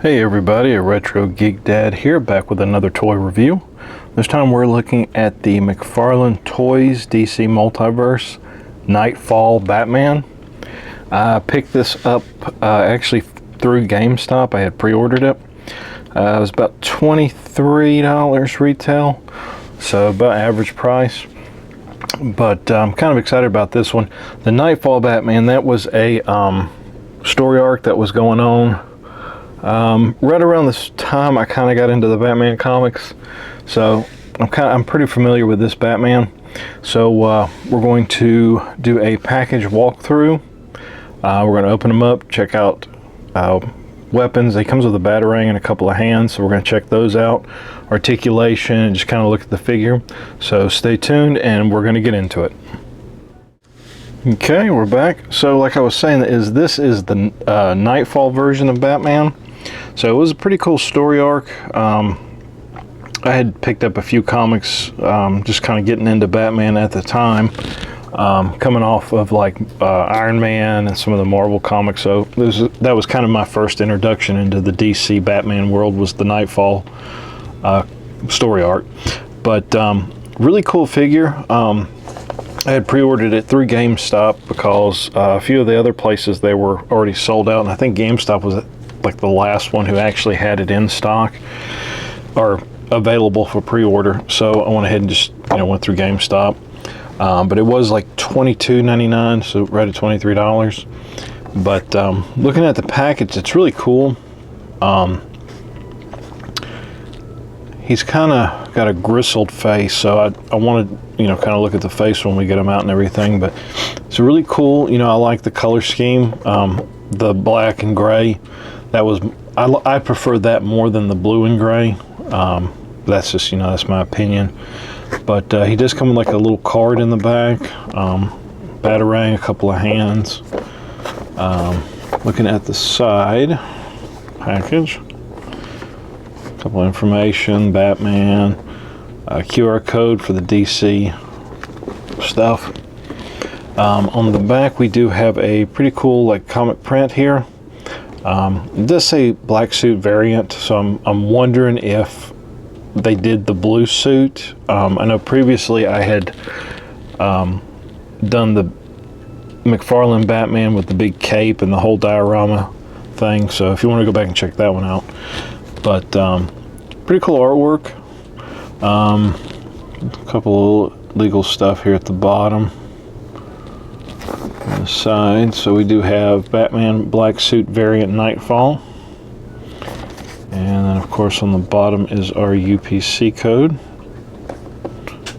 Hey everybody, a Retro Geek Dad here, back with another toy review. This time we're looking at the McFarlane Toys DC Multiverse Knightfall Batman. I picked this up actually through GameStop. I had pre-ordered it. It was about $23 retail, so about average price. But I'm kind of excited about this one. The Knightfall Batman, that was a story arc that was going on right around this time I kind of got into the Batman comics, so I'm pretty familiar with this Batman. So we're going to do a package walkthrough. We're going to open them up, check out weapons. He comes with a batarang and a couple of hands, so we're going to check those out. Articulation, and just kind of look at the figure. So stay tuned and we're going to get into it. Okay, we're back. So like I was saying, this is the Knightfall version of Batman. So it was a pretty cool story arc. I had picked up a few comics, just kind of getting into Batman at the time, coming off of like Iron Man and some of the Marvel comics. So that was kind of my first introduction into the DC Batman world, was the Knightfall story arc. But really cool figure. I had pre-ordered it through GameStop because a few of the other places they were already sold out, and I think GameStop was like the last one who actually had it in stock or available for pre-order. So I went ahead and just went through GameStop, but it was like $22.99, so right at $23. But looking at the package, it's really cool. He's kind of got a gristled face, so I wanted kind of look at the face when we get him out and everything. But it's really cool. I like the color scheme, the black and gray. I prefer that more than the blue and gray. That's just that's my opinion. But he does come with like a little card in the back, batarang, a couple of hands. Looking at the side package, a couple of information, Batman, QR code for the DC stuff. On the back we do have a pretty cool like comic print here. It does say black suit variant, so I'm wondering if they did the blue suit. I know previously I had done the McFarlane Batman with the big cape and the whole diorama thing, so if you want to go back and check that one out. But pretty cool artwork. A couple of legal stuff here at the bottom on the side. So we do have Batman black suit variant Knightfall, and then of course on the bottom is our UPC code,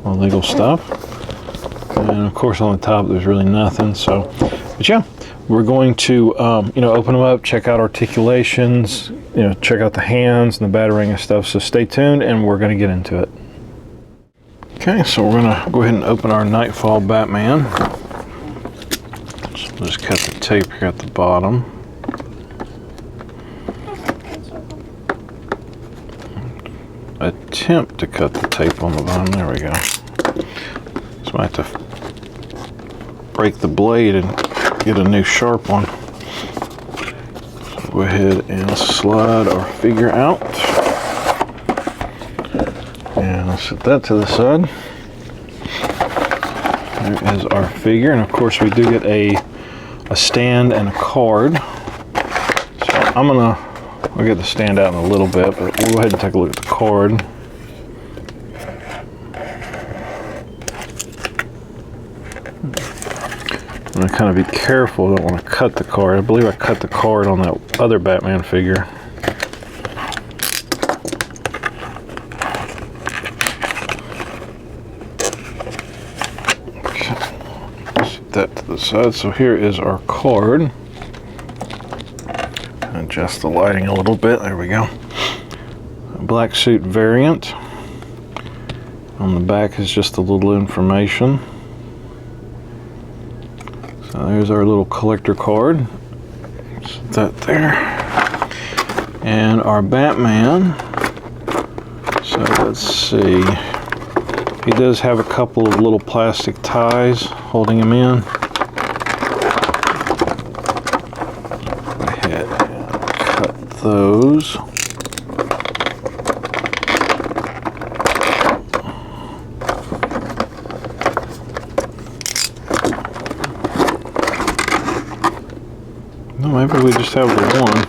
all legal stuff. And of course on the top there's really nothing. So but yeah, we're going to open them up, check out articulations, check out the hands and the batarang and stuff. So stay tuned and we're going to get into it. Okay, so we're going to go ahead and open our Knightfall Batman. So just cut the tape here at the bottom. Attempt to cut the tape on the bottom. There we go. So I have to break the blade and get a new sharp one. So go ahead and slide our figure out. And I'll set that to the side. There is our figure, and of course we do get a stand and a card. So I'll get the stand out in a little bit, but we'll go ahead and take a look at the card. I'm going to kind of be careful. I don't want to cut the card. I believe I cut the card on that other Batman figure. That to the side. So here is our card. Adjust the lighting a little bit. There we go. A black suit variant. On the back is just a little information. So there's our little collector card. Set that there. And our Batman. So let's see. He does have a couple of little plastic ties holding him in. Go ahead and cut those. No, maybe we just have the one.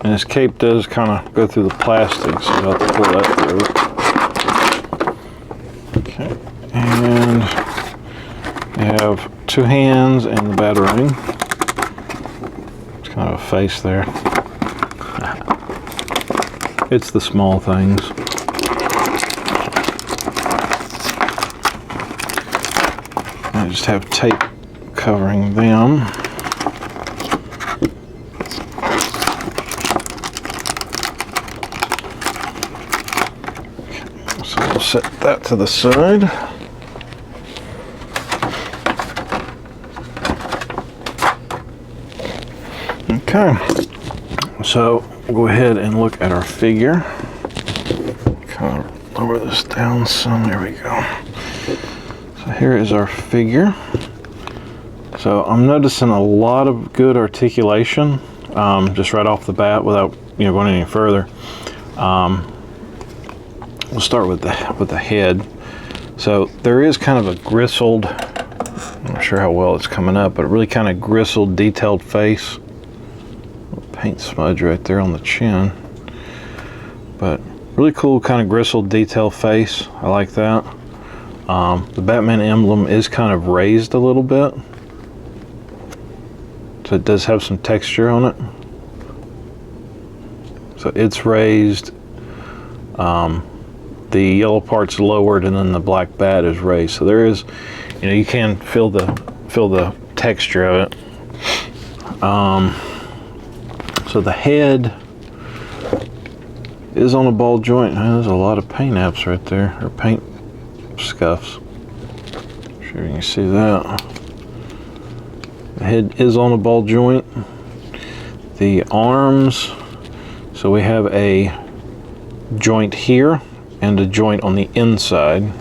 And this cape does kind of go through the plastic, so you'll have to pull that through. Okay, and we have two hands and the batarang. It's kind of a face there. It's the small things. I just have tape covering them. So we'll set that to the side. Okay, so we'll go ahead and look at our figure. Kind of lower this down some. There we go. So here is our figure. So I'm noticing a lot of good articulation, just right off the bat, without going any further. We'll start with the head. So there is kind of a gristled, I'm not sure how well it's coming up, but a really kind of gristled, detailed face. Paint smudge right there on the chin, but really cool kind of gristled, detailed face. I like that. The Batman emblem is kind of raised a little bit, so it does have some texture on it. So it's raised. The yellow part's lowered, and then the black bat is raised. So there is, you can feel the texture of it. So the head is on a ball joint. There's a lot of paint apps right there, or paint scuffs. Sure you can see that. The head is on a ball joint. The arms, so we have a joint here and a joint on the inside.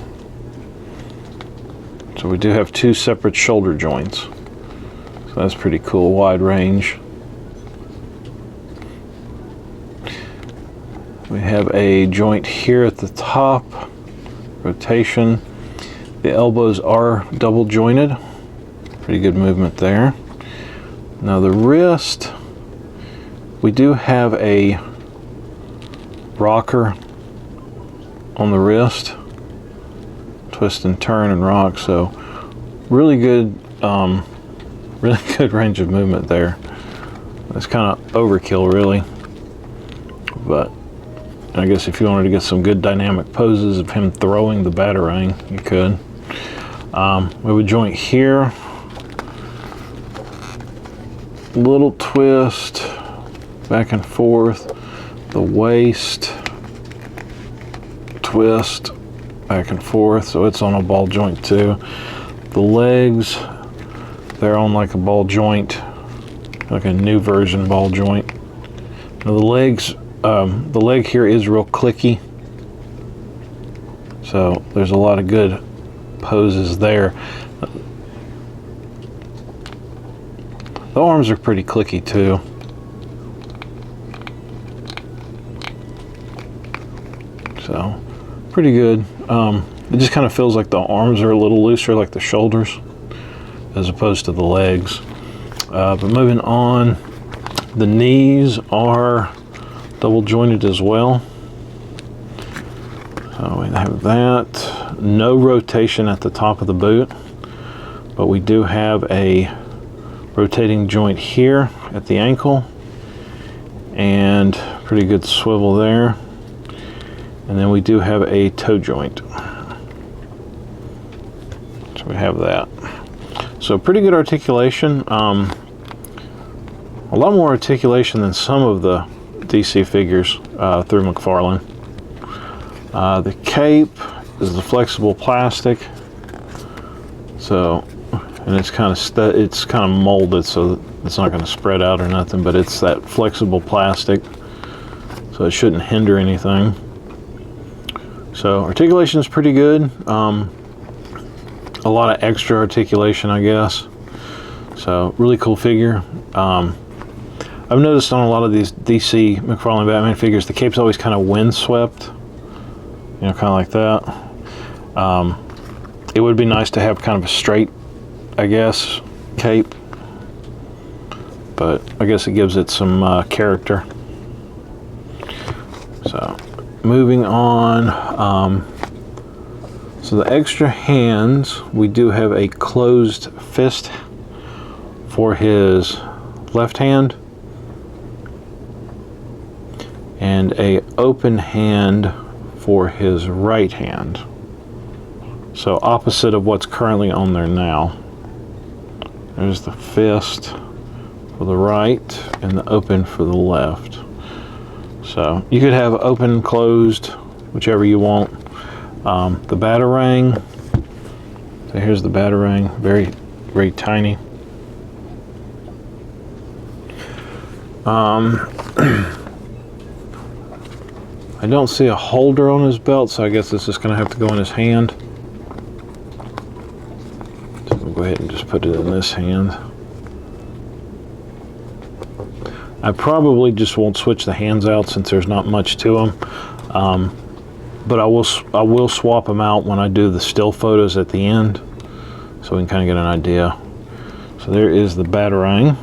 So we do have two separate shoulder joints. So that's pretty cool, wide range. We have a joint here at the top, rotation. The elbows are double jointed. Pretty good movement there. Now the wrist, we do have a rocker on the wrist. Twist and turn and rock, so really good range of movement there. It's kind of overkill really, but I guess if you wanted to get some good dynamic poses of him throwing the batarang, you could. We have a joint here, little twist, back and forth, the waist, twist, back and forth, so it's on a ball joint too. The legs, they're on like a ball joint, like a new version ball joint. Now the legs, the leg here is real clicky, so there's a lot of good poses there. The arms are pretty clicky too. So pretty good. It just kind of feels like the arms are a little looser, like the shoulders, as opposed to the legs. But moving on, the knees are double jointed as well. So we have that. No rotation at the top of the boot, but we do have a rotating joint here at the ankle, and pretty good swivel there. And then we do have a toe joint. So we have that. So pretty good articulation. A lot more articulation than some of the DC figures through McFarlane. The cape is the flexible plastic. So, and it's kind of molded, so it's not going to spread out or nothing. But it's that flexible plastic, so it shouldn't hinder anything. So articulation is pretty good. a lot of extra articulation, I guess. So really cool figure. I've noticed on a lot of these DC McFarlane Batman figures, the cape's always kind of windswept, you know, kind of like that. It would be nice to have kind of a straight, I guess, cape, but I guess it gives it some character. So moving on, so the extra hands, we do have a closed fist for his left hand and a open hand for his right hand. So opposite of what's currently on there now. There's the fist for the right and the open for the left. So you could have open, closed, whichever you want. The Batarang, so here's the Batarang, very, very tiny. I don't see a holder on his belt, so I guess this is going to have to go in his hand. So we'll go ahead and just put it in this hand. I probably just won't switch the hands out since there's not much to them. But I will swap them out when I do the still photos at the end, so we can kind of get an idea. So there is the Batarang.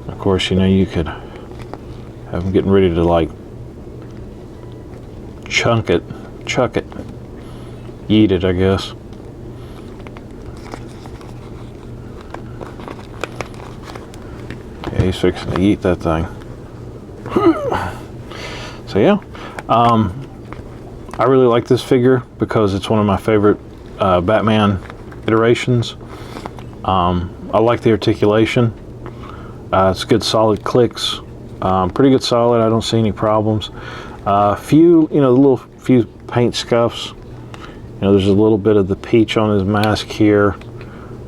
Of course, you know, you could have them getting ready to like chuck it, eat it, I guess. Yeah, he's fixing to eat that thing. So yeah, I really like this figure because it's one of my favorite Batman iterations. I like the articulation. It's good, solid clicks. Pretty good, solid. I don't see any problems. Few, you know, few paint scuffs. You know, there's a little bit of the peach on his mask here.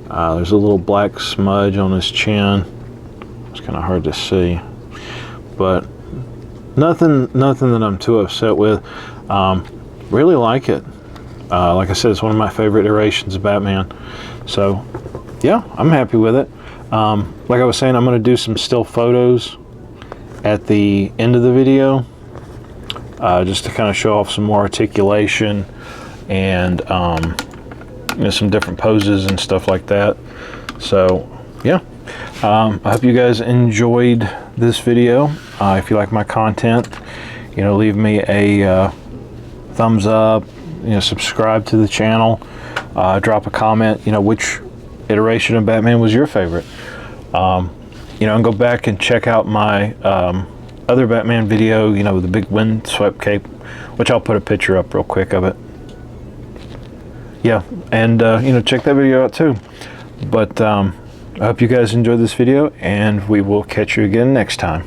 There's a little black smudge on his chin. It's kind of hard to see, but nothing that I'm too upset with. Really like it. Like I said, it's one of my favorite iterations of Batman. So yeah, I'm happy with it. Like I was saying, I'm going to do some still photos at the end of the video, just to kind of show off some more articulation and you know, some different poses and stuff like that. So yeah, I hope you guys enjoyed this video. If you like my content, you know, leave me a thumbs up, you know, subscribe to the channel, drop a comment, you know, which iteration of Batman was your favorite. You know, and go back and check out my other Batman video, you know, with the big windswept cape, which I'll put a picture up real quick of it. Yeah, and you know, check that video out too. But I hope you guys enjoyed this video, and we will catch you again next time.